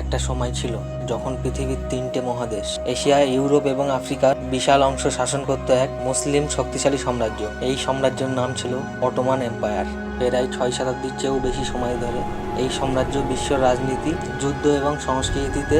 একটা সময় ছিল যখন পৃথিবীর 3টে মহাদেশ এশিয়া, ইউরোপ এবং আফ্রিকার বিশাল অংশ শাসন করত এক মুসলিম শক্তিশালী সাম্রাজ্য। এই সাম্রাজ্যের নাম ছিল অটোমান এম্পায়ার। প্রায় 6 শতাব্দীর চেয়েও বেশি সময় ধরে এই সাম্রাজ্য বিশ্ব রাজনীতি, যুদ্ধ এবং সংস্কৃতিতে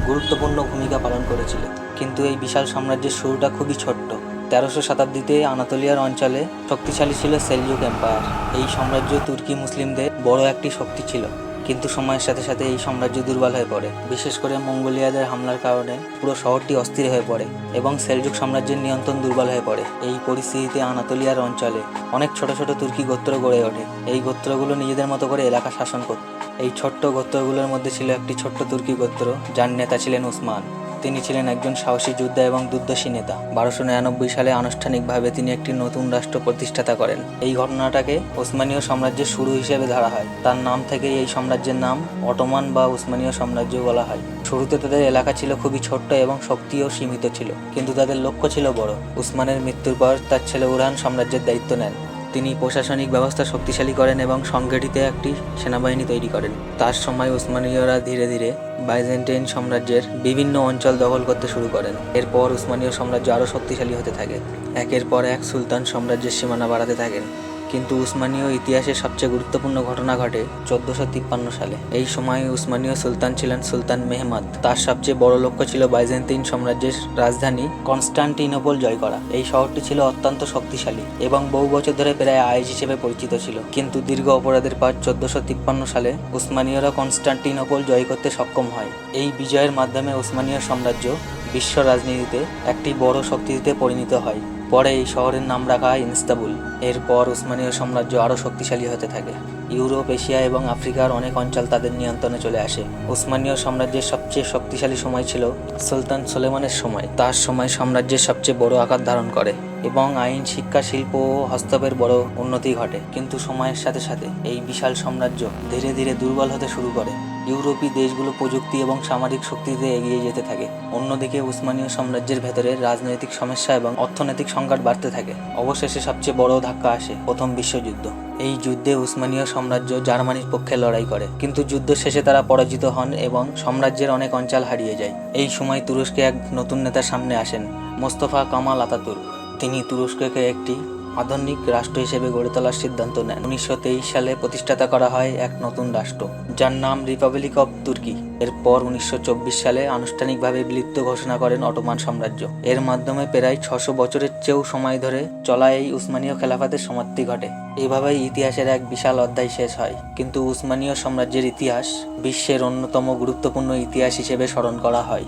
গুরুত্বপূর্ণ ভূমিকা পালন করেছিল। কিন্তু এই বিশাল সাম্রাজ্যের শুরুটা খুবই ছোট্ট। 13শো শতাব্দীতে আনাতোলিয়ার অঞ্চলে শক্তিশালী ছিল সেলজুক এম্পায়ার। এই সাম্রাজ্য তুর্কি মুসলিমদের বড় একটি শক্তি ছিল, কিন্তু সময়ের সাথে সাথে এই সাম্রাজ্য দুর্বল হয়ে পড়ে। বিশেষ করে মঙ্গোলিয়াদের হামলার কারণে পুরো শহরটি অস্থির হয়ে পড়ে এবং সেলজুক সাম্রাজ্যের নিয়ন্ত্রণ দুর্বল হয়ে পড়ে। এই পরিস্থিতিতে আনাতোলিয়ার অঞ্চলে অনেক ছোট ছোট তুর্কি গোত্র গড়ে ওঠে। এই গোত্রগুলো নিজেদের মতো করে এলাকা শাসন করত। এই ছোট্ট গোত্রগুলোর মধ্যে ছিল একটি ছোট্ট তুর্কি গোত্র, যার নেতা ছিলেন উসমান। তিনি ছিলেন একজন সাহসী যোদ্ধা এবং দুর্দর্শী নেতা। 1299 সালে আনুষ্ঠানিকভাবে তিনি একটি নতুন রাষ্ট্র প্রতিষ্ঠাতা করেন। এই ঘটনাটাকে ওসমানীয় সাম্রাজ্যের শুরু হিসেবে ধরা হয়। তার নাম থেকেই এই সাম্রাজ্যের নাম অটোমান বা উসমানীয় সাম্রাজ্য বলা হয়। শুরুতে তাদের এলাকা ছিল খুবই ছোট্ট এবং শক্তিও সীমিত ছিল, কিন্তু তাদের লক্ষ্য ছিল বড়। উসমানের মৃত্যুর পর তার ছেলে উরহান সাম্রাজ্যের দায়িত্ব নেন। তিনি প্রশাসনিক ব্যবস্থা শক্তিশালী করেন এবং সংগঠিত একটি সেনাবাহিনী তৈরি করেন। তার সময় উসমানীয়রা ধীরে ধীরে বাইজেন্টাইন সাম্রাজ্যের বিভিন্ন অঞ্চল দখল করতে শুরু করেন। এরপর উসমানীয় সাম্রাজ্য আরও শক্তিশালী হতে থাকে। একের পর এক সুলতান সাম্রাজ্যের সীমানা বাড়াতে থাকেন। কিন্তু উসমানীয় ইতিহাসের সবচেয়ে গুরুত্বপূর্ণ ঘটনা ঘটে 1453 সালে। এই সময় উসমানীয় সুলতান ছিলেন সুলতান মেহমাদ। তার সবচেয়ে বড় লক্ষ্য ছিল বাইজেন্টাইন সাম্রাজ্যের রাজধানী কনস্টান্টিনোপল জয় করা। এই শহরটি ছিল অত্যন্ত শক্তিশালী এবং বহু বছর ধরে প্রায় আইস হিসেবে পরিচিত ছিল। কিন্তু দীর্ঘ অপরাধের পর 1453 সালে উসমানীয়রা কনস্টান্টিনোপল জয় করতে সক্ষম হয়। এই বিজয়ের মাধ্যমে উসমানীয় সাম্রাজ্য বিশ্ব রাজনীতিতে একটি বড় শক্তিতে পরিণত হয়। পরে এই শহরের নাম রাখা হয় ইস্তানবুল। এরপর উসমানীয় সাম্রাজ্য আরও শক্তিশালী হতে থাকে। ইউরোপ, এশিয়া এবং আফ্রিকার অনেক অঞ্চল তাদের নিয়ন্ত্রণে চলে আসে। উসমানীয় সাম্রাজ্যের সবচেয়ে শক্তিশালী সময় ছিল সুলতান সুলেমানের সময়। তার সময় সাম্রাজ্যের সবচেয়ে বড় আকার ধারণ করে এবং আইন, শিক্ষা, শিল্প ও হস্তপের বড় উন্নতি ঘটে। কিন্তু সময়ের সাথে সাথে এই বিশাল সাম্রাজ্য ধীরে ধীরে দুর্বল হতে শুরু করে। ইউরোপীয় দেশগুলো প্রযুক্তি এবং সামাজিক শক্তিতে এগিয়ে যেতে থাকে। অন্যদিকে উসমানীয় সাম্রাজ্যের ভেতরে রাজনৈতিক সমস্যা এবং অর্থনৈতিক সংকট বাড়তে থাকে। অবশেষে সবচেয়ে বড় ধাক্কা আসে প্রথম বিশ্বযুদ্ধ। এই যুদ্ধে উসমানীয় সাম্রাজ্য জার্মানির পক্ষে লড়াই করে, কিন্তু যুদ্ধ শেষে তারা পরাজিত হন এবং সাম্রাজ্যের অনেক অঞ্চল হারিয়ে যায়। এই সময় তুরস্কে এক নতুন নেতার সামনে আসেন, মোস্তফা কামাল আতাতুর্ক। তিনি তুরস্ককে একটি আধুনিক রাষ্ট্র হিসেবে গড়ে তোলার সিদ্ধান্ত নেন। 1923 সালে প্রতিষ্ঠাতা করা হয় এক নতুন রাষ্ট্র, যার নাম রিপাবলিক অব তুর্কি। এরপর 1924 সালে আনুষ্ঠানিকভাবে বিলুপ্ত ঘোষণা করেন অটোমান সাম্রাজ্য। এর মাধ্যমে প্রায় 600 বছরের চেয়েও সময় ধরে চলা এই উসমানীয় খেলাফতের সমাপ্তি ঘটে। এভাবেই ইতিহাসের এক বিশাল অধ্যায় শেষ হয়। কিন্তু উসমানীয় সাম্রাজ্যের ইতিহাস বিশ্বের অন্যতম গুরুত্বপূর্ণ ইতিহাস হিসেবে স্মরণ করা হয়।